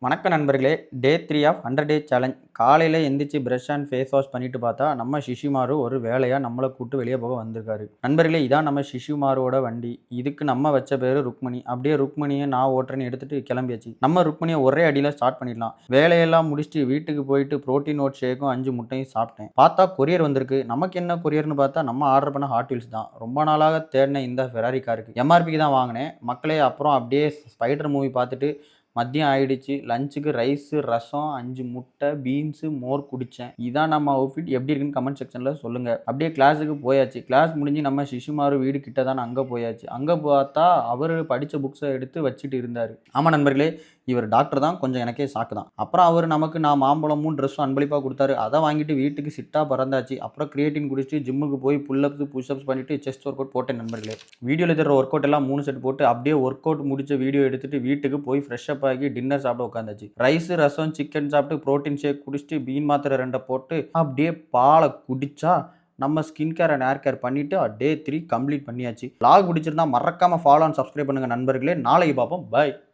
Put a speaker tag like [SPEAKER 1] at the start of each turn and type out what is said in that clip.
[SPEAKER 1] வணக்கம் நண்பர்களே. டே 3 of 100 day challenge. காலையில எந்திரிச்சு பிரஷ் அண்ட் ஃபேஸ் வாஷ் பண்ணிட்டு பார்த்தா, நம்ம ஷிஷிமாரு ஒரு வேலையா நம்மள கூட்டு வெளிய போக வந்திருக்காரு. நண்பர்களே, இதான் நம்ம ஷிஷிமாருவோட வண்டி. இதுக்கு நம்ம வச்ச பேரு ருக்மணி. அப்படியே ருக்மணிய நான் ஓட்டுறேன்னு எடுத்துட்டு கிளம்பியாச்சு. நம்ம ருக்மணிய ஒரே அடியில ஸ்டார்ட் பண்ணிடலாம். வேலையெல்லாம் முடிச்சுட்டு வீட்டுக்கு போயிட்டு புரோட்டீன் ஓட் ஷேக்கும் 5 முட்டையும் சாப்பிட்டேன். பார்த்தா கொரியர் வந்திருக்கு. நமக்கு என்ன கொரியர்னு பார்த்தா நம்ம ஆர்டர் பண்ண ஹாட் வீல்ஸ் தான். ரொம்ப நாளாக தேடின இந்த ஃபெராரி காருக்கு எம்ஆர்பிக்கு தான் வாங்கினேன். மக்களே, அப்புறம் அப்படியே ஸ்பைடர் மூவி பார்த்துட்டு மதியம் ஆயிடுச்சு. லஞ்சுக்கு ரைஸு, ரசம், 5 முட்டை, பீன்ஸு, மோர் குடிச்சேன். இதான் நம்ம அவுட்ஃபிட். எப்படி இருக்குன்னு கமெண்ட் செக்ஷன்ல சொல்லுங்க. அப்படியே கிளாஸுக்கு போயாச்சு. கிளாஸ் முடிஞ்சு நம்ம ஷிஷுமாரு வீடு கிட்ட தான் அங்க போயாச்சு. அங்க பார்த்தா அவரு படிச்ச புக்ஸ எடுத்து வச்சுட்டு இருந்தாரு. ஆமா நண்பர்களே, இவர் டாக்டர் தான். கொஞ்சம் எனக்கே ஷாக்கு தான். அப்புறம் அவரு நமக்கு நான் மாம்பழமும் ட்ரெஸ்ஸும் அன்பளிப்பா குடுத்தாரு. அத வாங்கிட்டு வீட்டுக்கு சிட்டா பறந்தாச்சு. அப்புறம் கிரியேட்டின் குடிச்சிட்டு ஜிம்முக்கு போய் புல் அப்ஸ், புஷ் அப்ஸ் பண்ணிட்டு செஸ்ட் ஒர்க் அவுட் போட்டேன் நண்பர்களே. வீடியோல தெரிற ஒர்க் அவுட் எல்லாம் 3 செட் போட்டு அப்படியே ஒர்க் அவுட் முடிச்ச வீடியோ எடுத்துட்டு வீட்டுக்கு போய் ஃப்ரெஷ் அப் ஆகி டின்னர் சாப்பிட உட்காந்தாச்சு. ரைஸ், ரசம், சிக்கன் சாப்பிட்டு புரோட்டீன் ஷேக் குடிச்சிட்டு பீன் மாத்திரை 2 போட்டு அப்படியே பால குடிச்சா நம்ம skin care and hair care பண்ணிட்டு டே 3 கம்ப்ளீட் பண்ணியாச்சு. vlog பிடிச்சிருந்தா மறக்காம ஃபாலோ அண்ட் சப்ஸ்கிரைப் பண்ணுங்க நண்பர்களே. நாளைக்கு பார்ப்போம். பை.